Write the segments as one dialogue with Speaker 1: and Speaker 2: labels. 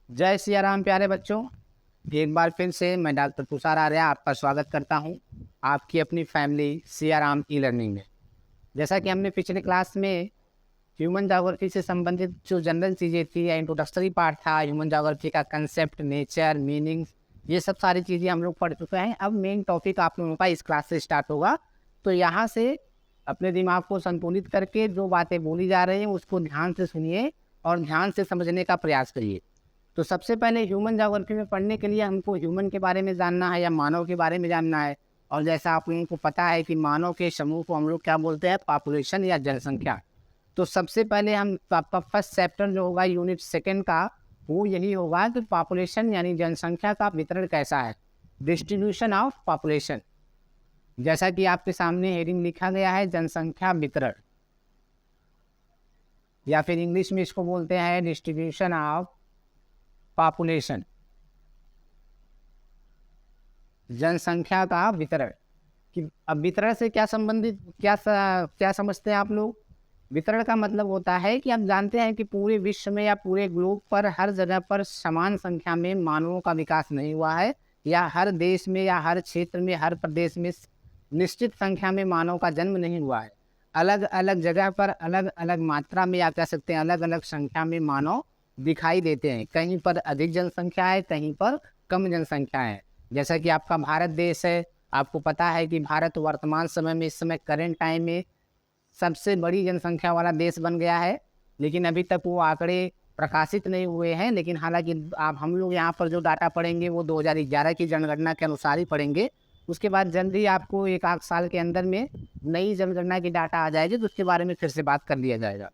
Speaker 1: जय सिया राम प्यारे बच्चों। एक बार फिर से मैं डॉक्टर तुषार आर्या आपका स्वागत करता हूं आपकी अपनी family Siya Ram e learning में। जैसा कि हमने पिछले क्लास में ह्यूमन ज्योग्राफी से संबंधित जो जनरल चीज़ें थी या इंट्रोडक्टरी पार्ट था, ह्यूमन ज्योग्राफी का कंसेप्ट, नेचर, मीनिंग, ये सब सारी चीज़ें हम लोग पढ़ चुके हैं। अब मेन टॉपिक आप लोगों का इस क्लास से स्टार्ट होगा, तो यहाँ से अपने दिमाग को संतुलित करके जो बातें बोली जा रही हैं उसको ध्यान से सुनिए और ध्यान से समझने का प्रयास करिए। तो सबसे पहले ह्यूमन ज्योग्राफी में पढ़ने के लिए हमको ह्यूमन के बारे में जानना है या मानव के बारे में जानना है। और जैसा आप लोगों को पता है कि मानव के समूह को हम लोग क्या बोलते हैं, पॉपुलेशन या जनसंख्या। तो सबसे पहले हम आपका फर्स्ट चैप्टर जो होगा यूनिट सेकेंड का, वो यही होगा कि पॉपुलेशन यानी जनसंख्या का वितरण कैसा है, डिस्ट्रीब्यूशन ऑफ पॉपुलेशन। जैसा कि आपके सामने हेडिंग लिखा गया है, जनसंख्या वितरण, या फिर इंग्लिश में इसको बोलते हैं डिस्ट्रीब्यूशन ऑफ पॉपुलेशन, जनसंख्या का वितरण। कि अब वितरण से क्या संबंधित क्या समझते हैं आप लोग? वितरण का मतलब होता है कि आप जानते हैं कि पूरे विश्व में या पूरे ग्लोब पर हर जगह पर समान संख्या में मानवों का विकास नहीं हुआ है, या हर देश में या हर क्षेत्र में, हर प्रदेश में निश्चित संख्या में मानव का जन्म नहीं हुआ है। अलग अलग जगह पर अलग अलग मात्रा में, या कह सकते हैं अलग अलग संख्या में मानव दिखाई देते हैं। कहीं पर अधिक जनसंख्या है, कहीं पर कम जनसंख्या है। जैसा कि आपका भारत देश है, आपको पता है कि भारत वर्तमान समय में, इस समय करेंट टाइम में सबसे बड़ी जनसंख्या वाला देश बन गया है। लेकिन अभी तक वो आंकड़े प्रकाशित नहीं हुए हैं। लेकिन हालांकि आप हम लोग यहाँ पर जो डाटा पढ़ेंगे वो 2011 की जनगणना के अनुसार ही पढ़ेंगे। उसके बाद जल्द ही आपको एक आध साल के अंदर में नई जनगणना की डाटा आ जाएगी, तो उसके बारे में फिर से बात कर लिया जाएगा।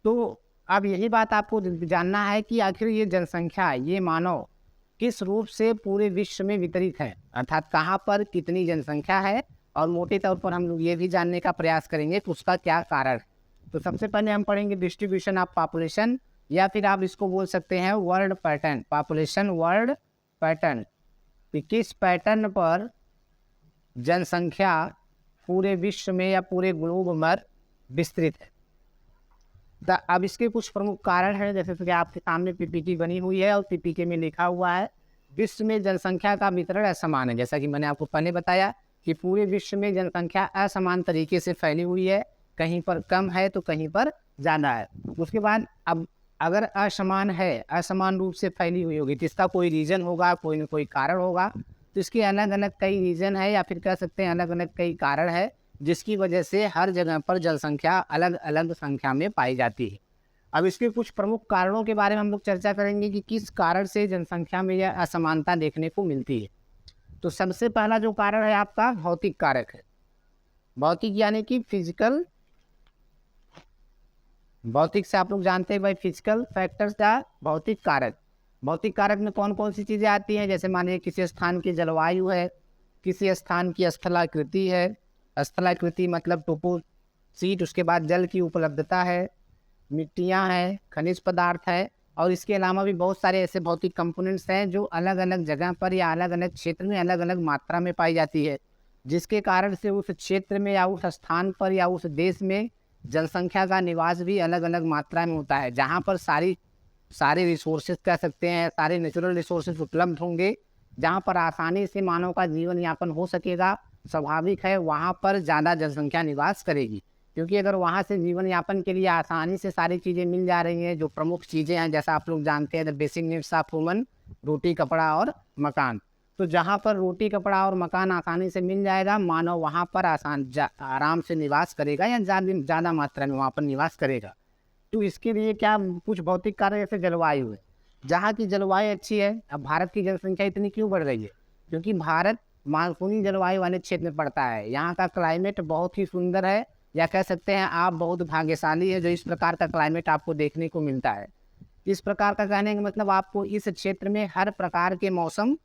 Speaker 1: तो अब यही बात आपको जानना है कि आखिर ये जनसंख्या, ये मानव किस रूप से पूरे विश्व में वितरित है, अर्थात कहाँ पर कितनी जनसंख्या है। और मोटे तौर पर हम लोग ये भी जानने का प्रयास करेंगे कि उसका क्या कारण है। तो सबसे पहले हम पढ़ेंगे डिस्ट्रीब्यूशन ऑफ पॉपुलेशन, या फिर आप इसको बोल सकते हैं world pattern, population world pattern. किस पैटर्न पर जनसंख्या पूरे विश्व में या पूरे ग्लोब पर विस्तृत है। अब इसके कुछ प्रमुख कारण हैं, जैसे कि आपके सामने पीपीटी बनी हुई है और पीपीटी में लिखा हुआ है विश्व में जनसंख्या का वितरण असमान है। जैसा कि मैंने आपको पहले बताया कि पूरे विश्व में जनसंख्या असमान तरीके से फैली हुई है, कहीं पर कम है तो कहीं पर ज़्यादा है। उसके बाद अब अगर असमान है, असमान रूप से फैली हुई होगी, तो इसका कोई रीज़न होगा, कोई न कोई कारण होगा। तो इसके अलग अलग कई रीज़न है, या फिर कह सकते हैं अलग अलग कई कारण है, जिसकी वजह से हर जगह पर जनसंख्या अलग अलग संख्या में पाई जाती है। अब इसके कुछ प्रमुख कारणों के बारे में हम लोग चर्चा करेंगे कि किस कारण से जनसंख्या में यह असमानता देखने को मिलती है। तो सबसे पहला जो कारण है आपका भौतिक कारक है। भौतिक यानी कि फिजिकल, भौतिक से आप लोग जानते हैं भाई, फिजिकल फैक्टर्स का भौतिक कारक। भौतिक कारक में कौन कौन सी चीज़ें आती हैं? जैसे मानिए किसी स्थान की जलवायु है, किसी स्थान की स्थलाकृति है, स्थलाकृति मतलब टोपोसीट, उसके बाद जल की उपलब्धता है, मिट्टियाँ हैं, खनिज पदार्थ है, और इसके अलावा भी बहुत सारे ऐसे भौतिक कंपोनेंट्स हैं जो अलग अलग जगह पर या अलग अलग क्षेत्र में अलग अलग मात्रा में पाई जाती है, जिसके कारण से उस क्षेत्र में या उस स्थान पर या उस देश में जनसंख्या का निवास भी अलग अलग मात्रा में होता है। जहाँ पर सारे रिसोर्सेज कह सकते हैं, सारे नेचुरल रिसोर्सेज उपलब्ध होंगे, जहाँ पर आसानी से मानव का जीवन यापन हो सकेगा, स्वाभाविक है वहाँ पर ज़्यादा जनसंख्या निवास करेगी। क्योंकि अगर वहाँ से जीवन यापन के लिए आसानी से सारी चीज़ें मिल जा रही हैं, जो प्रमुख चीज़ें हैं, जैसा आप लोग जानते हैं the basic needs of human, रोटी, कपड़ा और मकान। तो जहाँ पर रोटी, कपड़ा और मकान आसानी से मिल जाएगा, मानव वहाँ पर आराम से निवास करेगा या ज़्यादा मात्रा में वहाँ पर निवास करेगा। तो इसके लिए क्या कुछ भौतिक कारण, जैसे जलवायु है, जहाँ की जलवायु अच्छी है। अब भारत की जनसंख्या इतनी क्यों बढ़ रही है? क्योंकि भारत मानसूनी जलवायु वाले क्षेत्र में पड़ता है। यहाँ का क्लाइमेट बहुत ही सुंदर है, या कह सकते हैं आप बहुत भाग्यशाली है जो इस प्रकार का क्लाइमेट आपको देखने को मिलता है। इस प्रकार का कहने का मतलब आपको इस क्षेत्र में हर प्रकार के मौसम,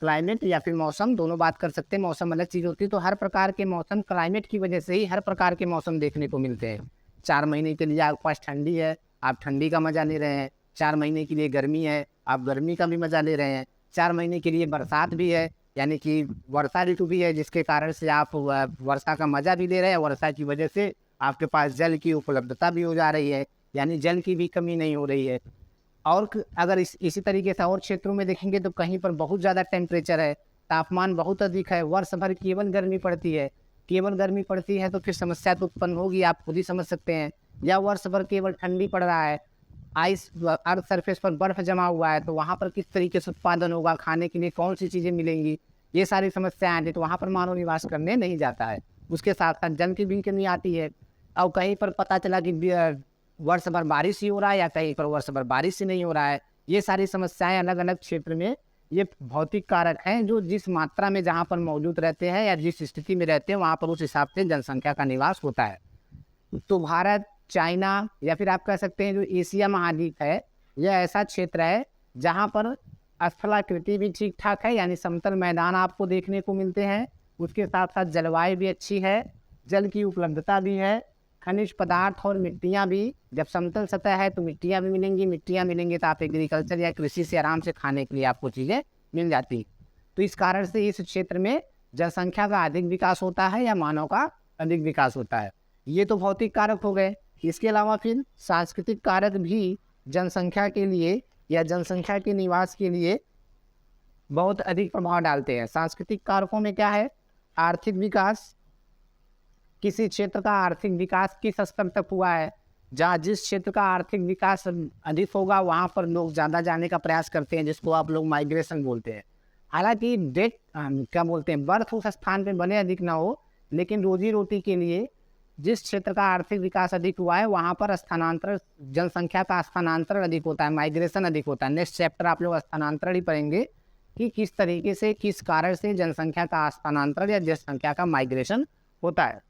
Speaker 1: क्लाइमेट या फिर मौसम, दोनों बात कर सकते हैं, मौसम अलग चीज़ होती है। तो हर प्रकार के मौसम, क्लाइमेट की वजह से ही हर प्रकार के मौसम देखने को मिलते हैं। 4 महीने के लिए आपके पास ठंडी है, आप ठंडी का मज़ा ले रहे हैं। 4 महीने के लिए गर्मी है, आप गर्मी का भी मज़ा ले रहे हैं। 4 महीने के लिए बरसात भी है, यानी कि वर्षा ऋतु भी है, जिसके कारण से आप वर्षा का मज़ा भी ले रहे हैं। वर्षा की वजह से आपके पास जल की उपलब्धता भी हो जा रही है। यानी जल की भी कमी नहीं हो रही है। और अगर इसी तरीके से और क्षेत्रों में देखेंगे तो कहीं पर बहुत ज़्यादा टेम्परेचर है, तापमान बहुत अधिक है, वर्ष भर केवल गर्मी पड़ती है। केवल गर्मी पड़ती है तो फिर समस्या तो उत्पन्न होगी, आप खुद ही समझ सकते हैं। या वर्ष भर केवल ठंडी पड़ रहा है, आइस अर्थ सरफेस पर बर्फ जमा हुआ है, तो वहाँ पर किस तरीके से उत्पादन होगा, खाने के लिए कौन सी चीज़ें मिलेंगी, ये सारी समस्याएं आती, तो वहाँ पर मानव निवास करने नहीं जाता है। उसके साथ साथ जल की भी कमी आती है। और कहीं पर पता चला कि वर्ष भर बारिश ही हो रहा है या कहीं पर वर्ष भर बारिश ही नहीं हो रहा है। ये सारी समस्याएं अलग अलग क्षेत्र में, ये भौतिक कारक हैं जो जिस मात्रा में जहाँ पर मौजूद रहते हैं या जिस स्थिति में रहते हैं वहाँ पर उस हिसाब से जनसंख्या का निवास होता है। तो भारत, चाइना या फिर आप कह सकते हैं जो एशिया महाद्वीप है, यह ऐसा क्षेत्र है जहाँ पर स्थलाकृति भी ठीक ठाक है, यानी समतल मैदान आपको देखने को मिलते हैं। उसके साथ साथ जलवायु भी अच्छी है, जल की उपलब्धता भी है, खनिज पदार्थ और मिट्टियाँ भी, जब समतल सतह है तो मिट्टियाँ भी मिलेंगी, मिट्टियाँ मिलेंगी तो आप एग्रीकल्चर या कृषि से आराम से खाने के लिए आपको चीज़ें मिल जाती। तो इस कारण से इस क्षेत्र में जनसंख्या का अधिक विकास होता है या मानव का अधिक विकास होता है। ये तो भौतिक कारक हो गए। इसके अलावा फिर सांस्कृतिक कारक भी जनसंख्या के लिए या जनसंख्या के निवास के लिए बहुत अधिक प्रभाव डालते हैं। सांस्कृतिक कारकों में क्या है? आर्थिक विकास। किसी क्षेत्र का आर्थिक विकास किस स्तर तक हुआ है, जहाँ जिस क्षेत्र का आर्थिक विकास अधिक होगा वहाँ पर लोग ज़्यादा जाने का प्रयास करते हैं, जिसको आप लोग माइग्रेशन बोलते हैं। हालांकि डेट क्या बोलते हैं, बर्थ उस स्थान पे भले अधिक ना हो, लेकिन रोजी रोटी के लिए जिस क्षेत्र का आर्थिक विकास अधिक हुआ है वहाँ पर स्थानांतरण, जनसंख्या का स्थानांतरण अधिक होता है, माइग्रेशन अधिक होता है। नेक्स्ट चैप्टर आप लोग स्थानांतरण ही पढ़ेंगे कि किस तरीके से, किस कारण से जनसंख्या का स्थानांतरण या जनसंख्या का माइग्रेशन होता है।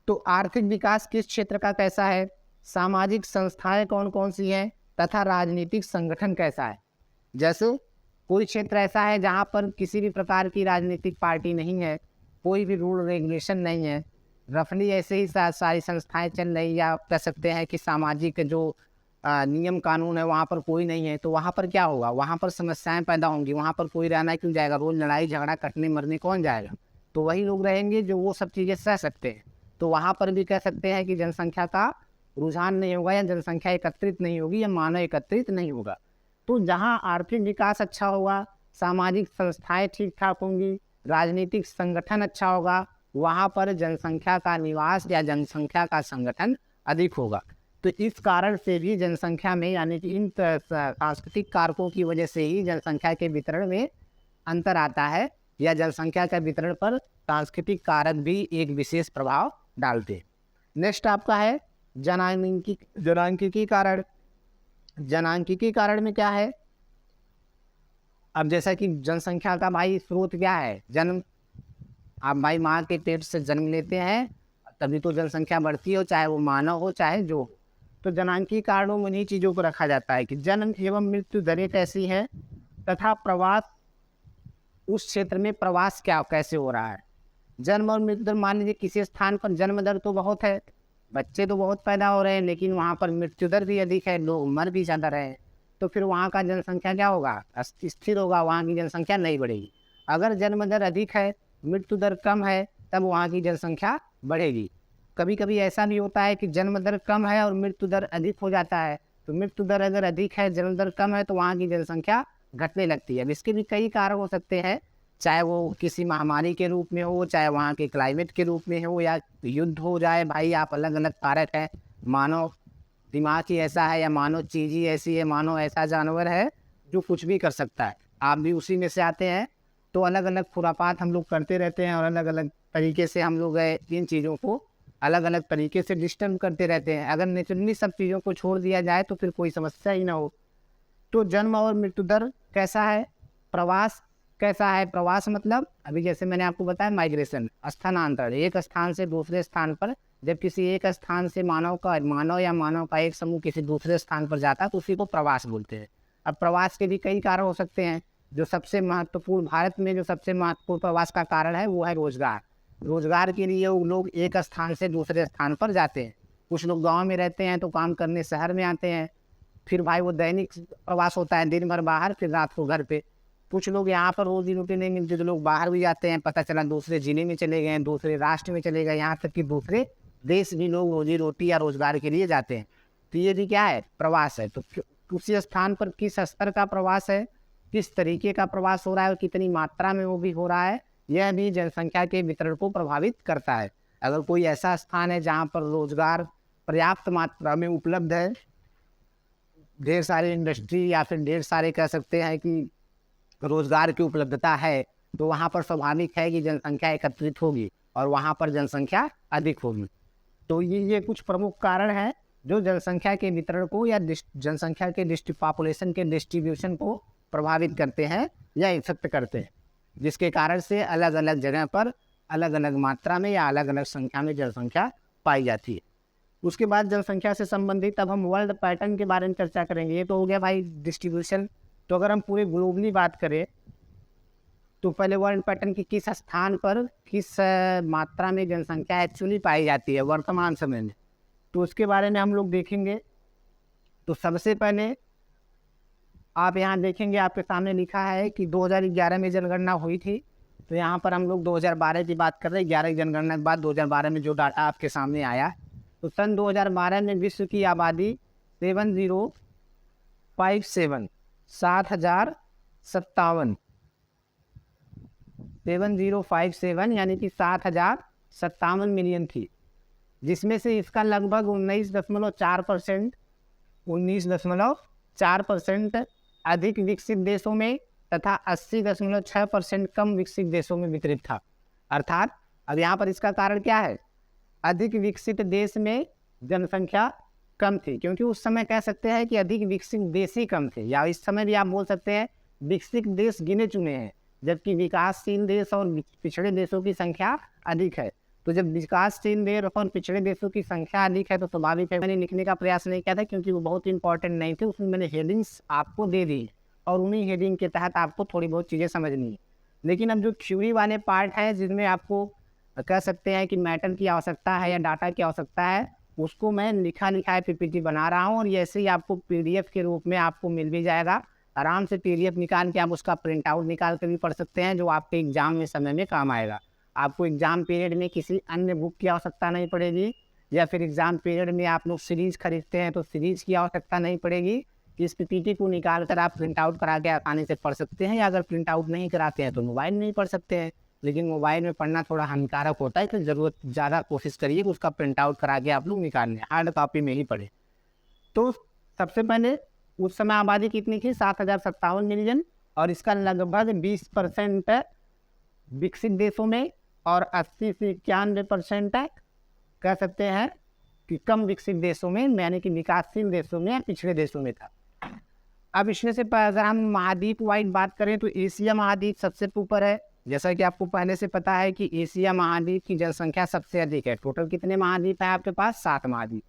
Speaker 1: तो आर्थिक विकास किस क्षेत्र का कैसा है, सामाजिक संस्थाएं कौन कौन सी हैं, तथा राजनीतिक संगठन कैसा है। जैसे कोई क्षेत्र ऐसा है जहाँ पर किसी भी प्रकार की राजनीतिक पार्टी नहीं है, कोई भी रूल रेगुलेशन नहीं है, रफली ऐसे ही सारी संस्थाएं चल रही, या कह सकते हैं कि सामाजिक जो नियम कानून है वहाँ पर कोई नहीं है, तो वहाँ पर क्या होगा, वहाँ पर समस्याएं पैदा होंगी। वहाँ पर कोई रहना क्यों जाएगा, रोज लड़ाई झगड़ा कटने मरने कौन जाएगा, तो वही लोग रहेंगे जो वो सब चीज़ें सह सकते हैं। तो वहाँ पर भी कह सकते हैं कि जनसंख्या का रुझान नहीं होगा या जनसंख्या एकत्रित नहीं होगी या मानव एकत्रित नहीं होगा। तो जहाँ आर्थिक विकास अच्छा होगा, सामाजिक संस्थाएं ठीक ठाक होंगी, राजनीतिक संगठन अच्छा होगा, वहाँ पर जनसंख्या का निवास या जनसंख्या का संगठन अधिक होगा। तो इस कारण से भी जनसंख्या में, यानी कि इन सांस्कृतिक कारकों की वजह से ही जनसंख्या के वितरण में अंतर आता है, या जनसंख्या के वितरण पर सांस्कृतिक कारक भी एक विशेष प्रभाव डालते हैं। नेक्स्ट आपका है जनांकिकी कारण। जनांकिकी कारण में क्या है, अब जैसा कि जनसंख्या का भाई स्रोत क्या है, जन्म। आप भाई माँ के पेट से जन्म लेते हैं तभी तो जनसंख्या बढ़ती हो, चाहे वो मानव हो चाहे जो हो। तो जनांकीय कारणों में इन्हीं चीज़ों को रखा जाता है कि जन्म एवं मृत्यु दरें कैसी हैं, तथा प्रवास, उस क्षेत्र में प्रवास क्या कैसे हो रहा है। जन्म और मृत्यु दर, मान लीजिए किसी स्थान पर जन्म दर तो बहुत है, बच्चे तो बहुत पैदा हो रहे हैं, लेकिन वहाँ पर मृत्यु दर भी अधिक है, लोग मर भी ज़्यादा रहे हैं, तो फिर वहाँ का जनसंख्या क्या होगा, स्थिर होगा, वहाँ की जनसंख्या नहीं बढ़ेगी। अगर जन्म दर अधिक है, मृत्यु दर कम है, तब वहाँ की जनसंख्या बढ़ेगी। कभी कभी ऐसा भी होता है कि जन्म दर कम है और मृत्यु दर अधिक हो जाता है, तो मृत्यु दर अगर अधिक है, जन्म दर कम है, तो वहाँ की जनसंख्या घटने लगती है। अब इसके भी कई कारण हो सकते हैं, चाहे वो किसी महामारी के रूप में हो, चाहे वहाँ के क्लाइमेट के रूप में हो, या युद्ध हो जाए। भाई आप अलग अलग कारक है, मानव दिमाग ही ऐसा है या मानव चीज़ ही ऐसी है, मानव ऐसा जानवर है जो कुछ भी कर सकता है। आप भी उसी में से आते हैं, तो अलग अलग खुरापात हम लोग करते रहते हैं और अलग अलग तरीके से हम लोग इन चीज़ों को अलग अलग तरीके से डिस्टर्ब करते रहते हैं। अगर नेचुरली सब चीज़ों को छोड़ दिया जाए तो फिर कोई समस्या ही ना हो। तो जन्म और मृत्यु दर कैसा है, प्रवास कैसा है। प्रवास मतलब अभी जैसे मैंने आपको बताया माइग्रेशन, स्थानांतरण, एक स्थान से दूसरे स्थान पर। जब किसी एक स्थान से मानव या मानव का एक समूह किसी दूसरे स्थान पर जाता है तो उसी को प्रवास बोलते हैं। अब प्रवास के भी कई कारण हो सकते हैं। जो सबसे महत्वपूर्ण, भारत में जो सबसे महत्वपूर्ण प्रवास का कारण है वो है रोजगार। रोजगार के लिए वो लोग एक स्थान से दूसरे स्थान पर जाते हैं। कुछ लोग गांव में रहते हैं तो काम करने शहर में आते हैं, फिर भाई वो दैनिक प्रवास होता है, दिन भर बाहर फिर रात को घर पे। कुछ लोग यहाँ पर रोजी रोटी नहीं मिलती तो लोग बाहर भी जाते हैं, पता चला दूसरे जिले में चले गए, दूसरे राष्ट्र में चले गए, यहाँ तक कि दूसरे देश भी लोग रोजी रोटी या रोजगार के लिए जाते हैं। तो ये भी क्या है, प्रवास है। तो उसी स्थान पर किस स्तर का प्रवास है, किस तरीके का प्रवास हो रहा है और कितनी मात्रा में वो भी हो रहा है, यह भी जनसंख्या के वितरण को प्रभावित करता है। अगर कोई ऐसा स्थान है जहाँ पर रोजगार पर्याप्त मात्रा में उपलब्ध है, ढेर सारी इंडस्ट्री या फिर ढेर सारे कह सकते हैं कि रोजगार की उपलब्धता है, तो वहाँ पर स्वाभाविक है कि जनसंख्या एकत्रित होगी और वहाँ पर जनसंख्या अधिक होगी। तो ये कुछ प्रमुख कारण हैं जो जनसंख्या के वितरण को या जनसंख्या के पॉपुलेशन के डिस्ट्रीब्यूशन को प्रभावित करते हैं या इफेक्ट करते हैं, जिसके कारण से अलग अलग जगह पर अलग अलग मात्रा में या अलग अलग संख्या में जनसंख्या पाई जाती है। उसके बाद जनसंख्या से संबंधित अब हम वर्ल्ड पैटर्न के बारे में चर्चा करेंगे। ये तो हो गया भाई डिस्ट्रीब्यूशन। तो अगर हम पूरे ग्लोबली बात करें तो पहले वर्ल्ड पैटर्न की किस स्थान पर किस मात्रा में जनसंख्या एक्चुअली पाई जाती है वर्तमान समय में, तो उसके बारे में हम लोग देखेंगे। तो सबसे पहले आप यहाँ देखेंगे, आपके सामने लिखा है कि 2011 में जनगणना हुई थी। तो यहाँ पर हम लोग 2012 की बात कर रहे हैं। 11 की जनगणना के बाद 2012 में जो डाटा आपके सामने आया, तो सन 2012 में विश्व की आबादी 7057 7057 यानी कि 7057 मिलियन थी, जिसमें से इसका लगभग 19.4% अधिक विकसित देशों में तथा 80.6% कम विकसित देशों में वितरित था। अर्थात अब यहाँ पर इसका कारण क्या है, अधिक विकसित देश में जनसंख्या कम थी, क्योंकि उस समय कह सकते हैं कि अधिक विकसित देश ही कम थे, या इस समय भी आप बोल सकते हैं विकसित देश गिने चुने हैं, जबकि विकासशील देश और पिछड़े देशों की संख्या अधिक है। तो जब विकासशील देश और पिछड़े देशों की संख्या अधिक है तो स्वाभाविक है, मैंने लिखने का प्रयास नहीं किया था क्योंकि वो बहुत इंपॉर्टेंट नहीं थे, उसमें मैंने हेडिंग्स आपको दे दी और उन्हीं हेडिंग के तहत आपको थोड़ी बहुत चीज़ें समझनी है। लेकिन अब जो थ्योरी वाले पार्ट है जिनमें आपको कह सकते हैं कि मैटर की आवश्यकता है या डाटा की आवश्यकता है, उसको मैं लिखा है पीपीटी बना रहा हूँ, और ये ऐसे ही आपको पीडीएफ के रूप में आपको मिल भी जाएगा। आराम से पीडीएफ निकाल के आप उसका प्रिंट आउट निकाल कर भी पढ़ सकते हैं, जो आपके एग्जाम में समय में काम आएगा। आपको एग्जाम पीरियड में किसी अन्य बुक की आवश्यकता नहीं पड़ेगी, या फिर एग्जाम पीरियड में आप लोग सीरीज खरीदते हैं तो सीरीज की आवश्यकता नहीं पड़ेगी। इस पीपीटी को निकाल कर आप प्रिंट आउट करा के आसानी से पढ़ सकते हैं, या अगर प्रिंट आउट नहीं कराते हैं तो मोबाइल में ही पढ़ सकते हैं। लेकिन मोबाइल में पढ़ना थोड़ा हानिकारक होता है, तो ज़रूरत ज़्यादा कोशिश करिए कि उसका प्रिंट आउट करा के आप लोग निकाल लें, हार्ड कॉपी में ही पढ़े। तो सबसे पहले उस समय आबादी कितनी थी, 7057 मिलियन, और इसका लगभग 20% विकसित देशों में और 80 से 91% कह सकते हैं कि कम विकसित देशों में, यानी कि विकासशील देशों में या पिछड़े देशों में था। अब इसमें से अगर हम महाद्वीप वाइड बात करें तो एशिया महाद्वीप सबसे ऊपर है। जैसा कि आपको पहले से पता है कि एशिया महाद्वीप की जनसंख्या सबसे अधिक है। टोटल कितने महाद्वीप है आपके पास, 7 महाद्वीप।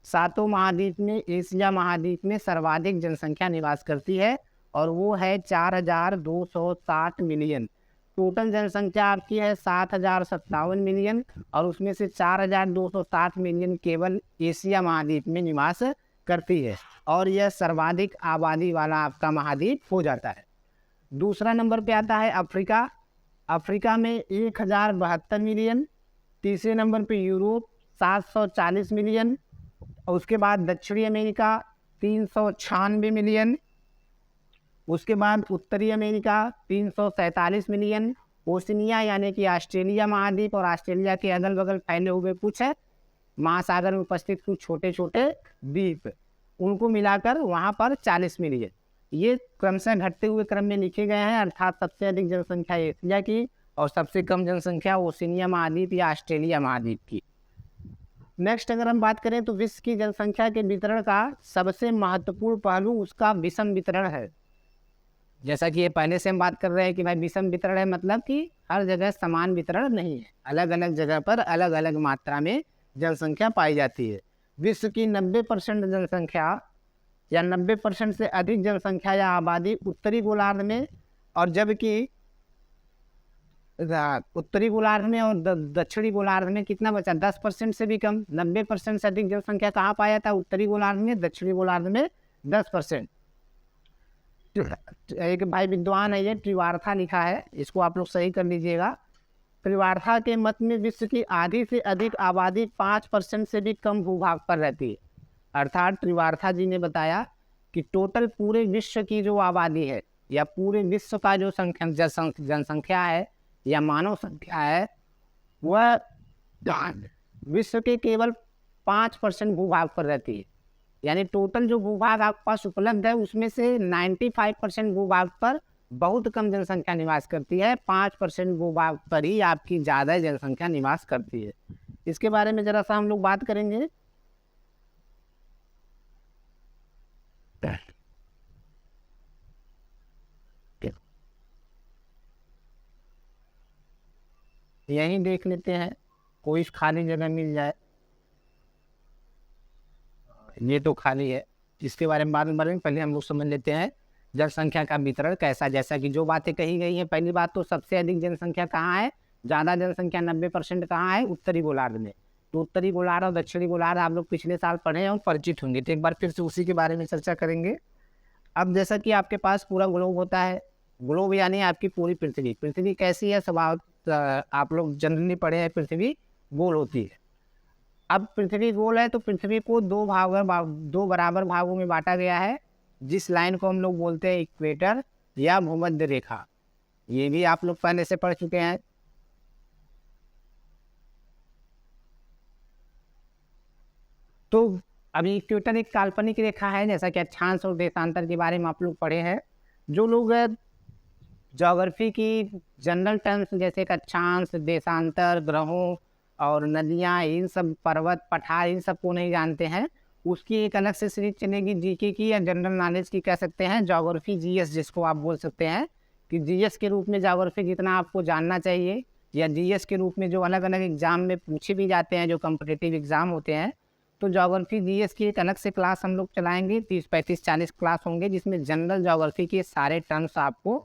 Speaker 1: 7 महाद्वीप में एशिया महाद्वीप में सर्वाधिक जनसंख्या निवास करती है, और वो है 4260 मिलियन। टोटल जनसंख्या आपकी है 7057 मिलियन, और उसमें से 4260 मिलियन केवल एशिया महाद्वीप में निवास करती है, और यह सर्वाधिक आबादी वाला आपका महाद्वीप हो जाता है। दूसरा नंबर पे आता है अफ्रीका। अफ्रीका में 1072 मिलियन। तीसरे नंबर पे यूरोप 740 मिलियन, और उसके बाद दक्षिणी अमेरिका 396 मिलियन। उसके बाद उत्तरी अमेरिका 347 मिलियन। ओशिनिया यानी कि ऑस्ट्रेलिया महाद्वीप और ऑस्ट्रेलिया के अगल बगल फैले हुए कुछ महासागर में उपस्थित कुछ छोटे छोटे द्वीप, उनको मिलाकर वहाँ पर 40 मिलियन। ये क्रमशः घटते हुए क्रम में लिखे गए हैं, अर्थात सबसे अधिक जनसंख्या एशिया की और सबसे कम जनसंख्या ओशिनिया महाद्वीप या ऑस्ट्रेलिया महाद्वीप की। नेक्स्ट अगर हम बात करें तो विश्व की जनसंख्या के वितरण का सबसे महत्वपूर्ण पहलू उसका विषम वितरण है। जैसा कि ये पहले से हम बात कर रहे हैं कि भाई विषम वितरण है, मतलब कि हर जगह समान वितरण नहीं है, अलग अलग जगह पर अलग अलग मात्रा में जनसंख्या पाई जाती है। विश्व की 90% जनसंख्या या 90% से अधिक जनसंख्या या आबादी उत्तरी गोलार्ध में, और जबकि उत्तरी गोलार्ध में और दक्षिणी गोलार्ध में कितना बचा, 10% से भी कम। 90% से अधिक जनसंख्या कहाँ पाया था, उत्तरी गोलार्ध में, दक्षिणी गोलार्ध में 10%। एक भाई विद्वान है, ये त्रिवार्था लिखा है, इसको आप लोग सही कर लीजिएगा। त्रिवार्था के मत में विश्व की आधी से अधिक आबादी 5% से भी कम भूभाग पर रहती है। अर्थात त्रिवार्था जी ने बताया कि टोटल पूरे विश्व की जो आबादी है या पूरे विश्व का जो जनसंख्या है या मानव संख्या है, वह विश्व के केवल 5% भूभाग पर रहती है। यानी टोटल जो भूभाग आपके पास उपलब्ध है उसमें से 95% भूभाग पर बहुत कम जनसंख्या निवास करती है, 5% भूभाग पर ही आपकी ज़्यादा जनसंख्या निवास करती है। इसके बारे में जरा सा हम लोग बात करेंगे। यहीं देख लेते हैं, कोई खाली जगह मिल जाए। ये तो खाली है, इसके बारे में बाद में बढ़ेंगे, पहले हम लोग समझ लेते हैं जनसंख्या का वितरण कैसा। जैसा कि जो बातें कही गई हैं, पहली बात तो सबसे अधिक जनसंख्या कहाँ है, ज़्यादा जनसंख्या 90% कहाँ है, उत्तरी गोलार्ध में। तो उत्तरी गोलार्ध और दक्षिणी गोलार्ध आप लोग पिछले साल पढ़े हैं और परिचित होंगे, तो एक बार फिर से उसी के बारे में चर्चा करेंगे। अब जैसा कि आपके पास पूरा ग्लोब होता है, ग्लोब यानी आपकी पूरी पृथ्वी। पृथ्वी कैसी है, स्वभाव आप लोग जनरली पढ़े हैं, पृथ्वी गोल होती है। अब पृथ्वी गोल है तो पृथ्वी को दो बराबर भागों में बांटा गया है, जिस लाइन को हम लोग बोलते हैं इक्वेटर या भूमध्य रेखा। ये भी आप लोग पहले से पढ़ चुके हैं। तो अभी इक्वेटर एक काल्पनिक रेखा है, जैसा कि अक्षांश और देशांतर के बारे में आप लोग पढ़े हैं। जो लोग ज्योग्राफी की जनरल टर्म्स जैसे कि अक्षांश, देशांतर, ग्रहों और नदियाँ, इन सब पर्वत पठार, इन सब को नहीं जानते हैं, उसकी एक अलग से सीरीज चलेगी जीके की या जनरल नॉलेज की, कह सकते हैं ज्योग्राफी जीएस, जिसको आप बोल सकते हैं कि जीएस के रूप में ज्योग्राफी जितना आपको जानना चाहिए, या जीएस के रूप में जो अलग अलग एग्जाम में पूछे भी जाते हैं, जो कम्पिटिटिव एग्जाम होते हैं। तो ज्योग्राफी जीएस की एक अलग से क्लास हम लोग चलाएंगे, 30, 35, 40 क्लास होंगे, जिसमें जनरल ज्योग्राफी के सारे टर्म्स आपको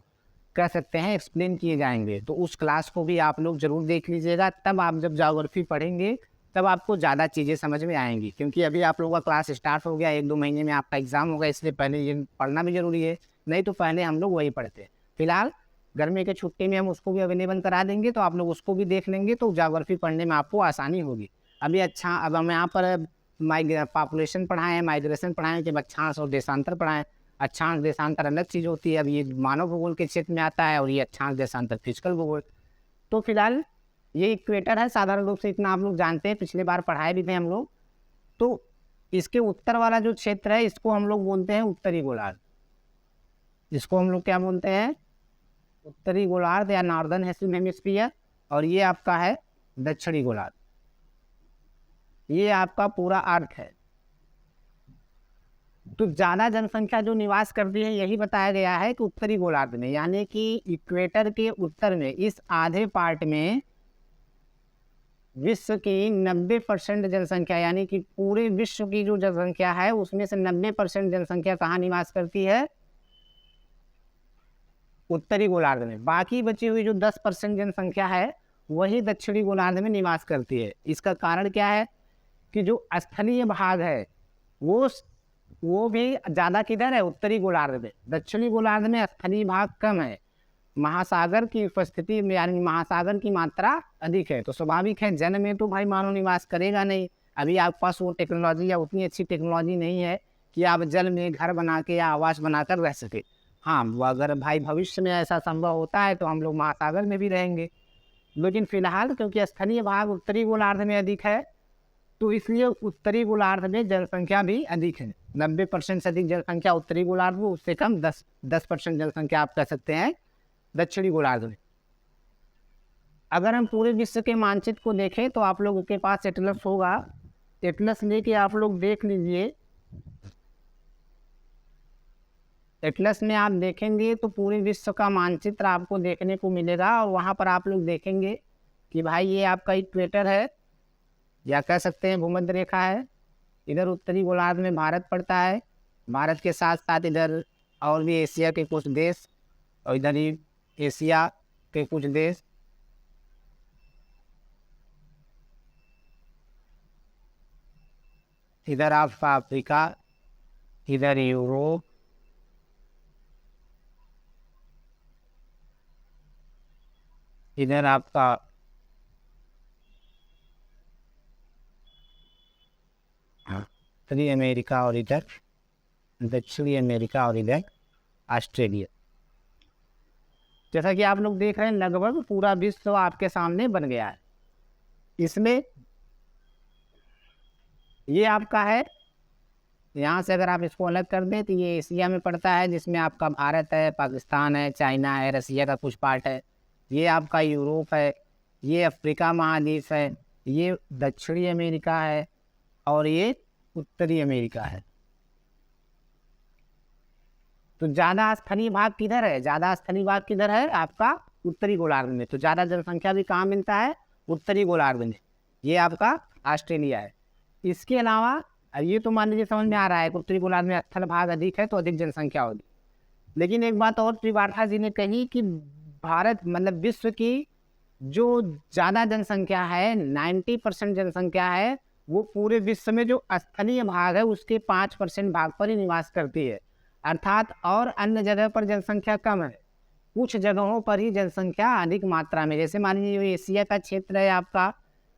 Speaker 1: कह सकते हैं एक्सप्लेन किए जाएंगे। तो उस क्लास को भी आप लोग जरूर देख लीजिएगा, तब आप जब ज्योग्राफी पढ़ेंगे तब आपको ज़्यादा चीज़ें समझ में आएंगी। क्योंकि अभी आप लोगों का क्लास स्टार्ट हो गया, 1-2 महीने में आपका एग्जाम होगा, इसलिए पहले ये पढ़ना भी जरूरी है, नहीं तो पहले हम लोग वही पढ़ते। फिलहाल गर्मी के छुट्टी में हम उसको भी अवेलेबल करा देंगे, तो आप लोग उसको भी देख लेंगे, तो ज्योग्राफी पढ़ने में आपको आसानी होगी। अभी अच्छा, अब हम यहाँ पर पॉपुलेशन पढ़ाएँ, माइग्रेशन पढ़ाएँ, जब अक्षांश और देशांतर पढ़ाएँ। अक्षांश देशांतर अलग चीज़ होती है, अब ये मानव भूगोल के क्षेत्र में आता है, और ये अक्षांश देशांतर फिजिकल भूगोल। तो फिलहाल ये इक्वेटर है, साधारण रूप से इतना आप लोग जानते हैं, पिछले बार पढ़ाए भी थे हम लोग। तो इसके उत्तर वाला जो क्षेत्र है, इसको हम लोग बोलते हैं उत्तरी गोलार्ध। इसको हम लोग क्या बोलते हैं, उत्तरी गोलार्ध या नॉर्दर्न हेमिस्फीयर। और ये आपका है दक्षिणी गोलार्ध, ये आपका पूरा अर्थ है। तो ज़्यादा जनसंख्या जो निवास करती है, यही बताया गया है कि उत्तरी गोलार्ध में, यानी कि इक्वेटर के उत्तर में, इस आधे पार्ट में विश्व की 90% जनसंख्या, यानी कि पूरे विश्व की जो जनसंख्या है उसमें से 90% जनसंख्या कहाँ निवास करती है, उत्तरी गोलार्ध में। बाकी बची हुई जो 10% जनसंख्या है वही दक्षिणी गोलार्ध में निवास करती है। इसका कारण क्या है कि जो स्थलीय भाग है वो भी ज़्यादा किधर है, उत्तरी गोलार्ध में। दक्षिणी गोलार्ध में स्थलीय भाग कम है, महासागर की उपस्थिति में, यानी महासागर की मात्रा अधिक है। तो स्वाभाविक है जल में तो भाई मानव निवास करेगा नहीं। अभी आपके पास वो टेक्नोलॉजी या उतनी अच्छी टेक्नोलॉजी नहीं है कि आप जल में घर बना के या आवास बनाकर रह सके। हाँ, वो अगर भाई भविष्य में ऐसा संभव होता है तो हम लोग महासागर में भी रहेंगे, लेकिन फिलहाल क्योंकि स्थलीय भाग उत्तरी गोलार्ध में अधिक है, तो इसलिए उत्तरी गोलार्ध में जनसंख्या भी अधिक है। 90% से अधिक जनसंख्या उत्तरी गोलार्ध में, उससे कम 10% जनसंख्या आप कह सकते हैं दक्षिणी गोलार्ध में। अगर हम पूरे विश्व के मानचित्र को देखें तो आप लोगों के पास एटलस होगा, एटलस लेके आप लोग देख लीजिए। एटलस में आप देखेंगे तो पूरे विश्व का मानचित्र आपको देखने को मिलेगा, और वहाँ पर आप लोग देखेंगे कि भाई ये आपका इक्वेटर है, या कह सकते हैं भूमध्य रेखा है। इधर उत्तरी गोलार्ध में भारत पड़ता है, भारत के साथ साथ इधर और भी एशिया के कुछ देश, और इधर ही एशिया के कुछ देश। इधर आपका अफ्रीका, इधर यूरोप, इधर आपका उत्तरी अमेरिका और इधर दक्षिणी अमेरिका और इधर ऑस्ट्रेलिया। जैसा कि आप लोग देख रहे हैं लगभग पूरा विश्व आपके सामने बन गया है। इसमें ये आपका है, यहाँ से अगर आप इसको अलग कर दें तो ये एशिया में पड़ता है, जिसमें आपका भारत है, पाकिस्तान है, चाइना है, रसिया का कुछ पार्ट है। ये आपका यूरोप है, ये अफ्रीका महाद्वीप है, ये दक्षिणी अमेरिका है और ये उत्तरी अमेरिका है। तो ज़्यादा स्थलीय भाग किधर है? ज़्यादा स्थलीय भाग किधर है? आपका उत्तरी गोलार्ध में। तो ज़्यादा जनसंख्या भी कहाँ मिलता है? उत्तरी गोलार्ध में। ये आपका ऑस्ट्रेलिया है। इसके अलावा ये तो मान लीजिए समझ में आ रहा है कि उत्तरी गोलार्ध में स्थल भाग अधिक है तो अधिक जनसंख्या होगी। लेकिन एक बात और त्रिवार्था जी ने कही कि भारत मतलब विश्व की जो ज़्यादा जनसंख्या है 90% जनसंख्या है वो पूरे विश्व में जो स्थलीय भाग है उसके 5% भाग पर ही निवास करती है। अर्थात और अन्य जगह पर जनसंख्या कम है, कुछ जगहों पर ही जनसंख्या अधिक मात्रा में। जैसे मान लीजिए एशिया का क्षेत्र है आपका,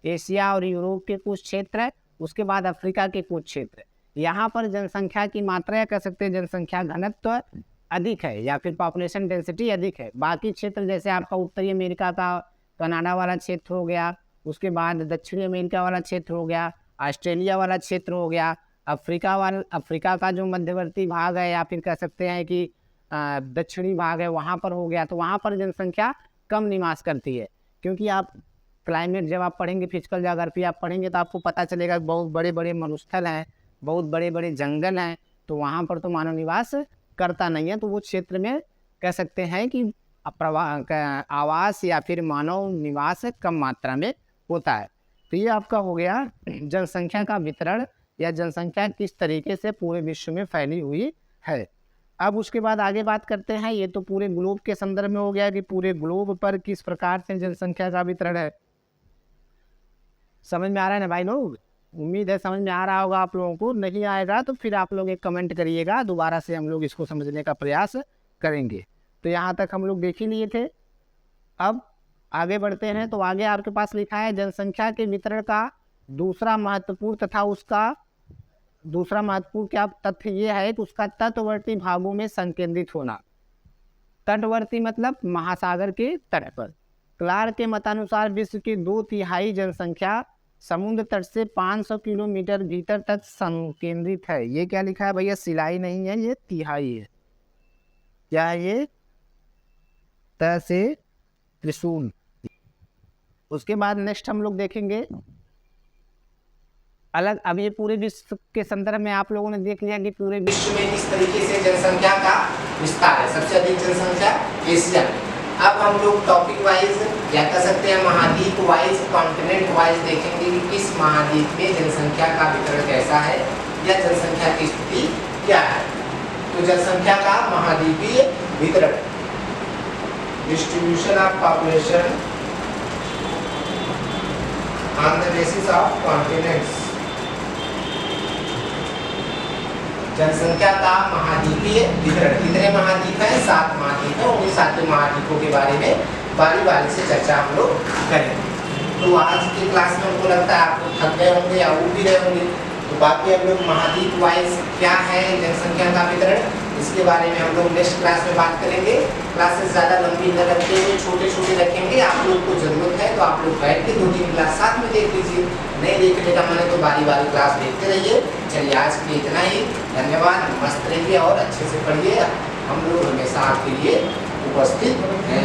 Speaker 1: एशिया और यूरोप के कुछ क्षेत्र है, उसके बाद अफ्रीका के कुछ क्षेत्र, यहाँ पर जनसंख्या की मात्रा कह सकते हैं जनसंख्या घनत्व अधिक है या फिर पॉपुलेशन डेंसिटी अधिक है। बाकी क्षेत्र जैसे आपका उत्तरी अमेरिका का कनाडा वाला क्षेत्र हो गया, उसके बाद दक्षिणी अमेरिका वाला क्षेत्र हो गया, ऑस्ट्रेलिया वाला क्षेत्र हो गया, अफ्रीका का जो मध्यवर्ती भाग है या फिर कह सकते हैं कि दक्षिणी भाग है वहाँ पर हो गया। तो वहाँ पर जनसंख्या कम निवास करती है, क्योंकि आप क्लाइमेट जब आप पढ़ेंगे, फिजिकल ज्योग्राफी आप पढ़ेंगे तो आपको पता चलेगा बहुत बड़े बड़े मरुस्थल हैं, बहुत बड़े बड़े जंगल हैं, तो वहाँ पर तो मानव निवास करता नहीं है। तो वो क्षेत्र में कह सकते हैं कि आवास या फिर मानव निवास कम मात्रा में होता है। तो ये आपका हो गया जनसंख्या का वितरण या जनसंख्या किस तरीके से पूरे विश्व में फैली हुई है। अब उसके बाद आगे बात करते हैं, ये तो पूरे ग्लोब के संदर्भ में हो गया कि पूरे ग्लोब पर किस प्रकार से जनसंख्या का वितरण है। समझ में आ रहा है ना भाई लोग? उम्मीद है समझ में आ रहा होगा आप लोगों को। नहीं आएगा तो फिर आप लोग एक कमेंट करिएगा, दोबारा से हम लोग इसको समझने का प्रयास करेंगे। तो यहाँ तक हम लोग देख ही लिए थे। अब आगे बढ़ते हैं। तो आगे आपके पास लिखा है जनसंख्या के वितरण का दूसरा महत्वपूर्ण तथा उसका दूसरा महत्वपूर्ण क्या तथ्य ये है कि उसका तटवर्ती भागों में संकेंद्रित होना। तटवर्ती मतलब महासागर के तट पर। क्लार्क के मतानुसार विश्व की 2/3 जनसंख्या समुद्र तट से 500 किलोमीटर भीतर तक संकेंद्रित है। ये क्या लिखा है भैया? सिलाई नहीं है, ये तिहाई है। क्या है ये? त से त्रिशूल। उसके बाद नेक्स्ट हम लोग देखेंगे अलग। अब ये पूरे विश्व के संदर्भ में आप लोगों ने देख लिया कि पूरे विश्व में किस तरीके से जनसंख्या का विस्तार है। सबसे अधिक जनसंख्या एशिया में। अब हम लोग टॉपिक वाइज या कह सकते हैं महाद्वीप वाइज, कॉन्टिनेंट वाइज देखेंगे कि किस महाद्वीप में जनसंख्या का वितरण कैसा है या जनसंख्या की स्थिति क्या है। तो जनसंख्या का महाद्वीपीय वितरण, distribution of population on the basis of continents. जनसंख्या का महाद्वीपीय वितरण। कितने महाद्वीप हैं? 7 महाद्वीप हैं। उन्हीं 7 महाद्वीपों के बारे में बारी बारी से चर्चा हम लोग करेंगे। तो आज की क्लास में हमको लगता है आप लोग थक गए होंगे या उठ भी रहे होंगे। तो बाकी हम लोग महाद्वीप वाइज क्या है जनसंख्या का वितरण, इसके बारे में हम लोग नेक्स्ट क्लास में बात करेंगे। क्लासेस ज़्यादा लंबी न रखते हुए छोटे छोटे रखेंगे। आप लोग को ज़रूरत है तो आप लोग बैठ के 2-3 क्लास साथ में देख लीजिए। नहीं देखने का मन है तो बारी बारी क्लास देखते रहिए। चलिए आज के लिए इतना ही। धन्यवाद। मस्त रहिए और अच्छे से पढ़िए। हम लोग हमेशा आपके लिए उपस्थित हैं।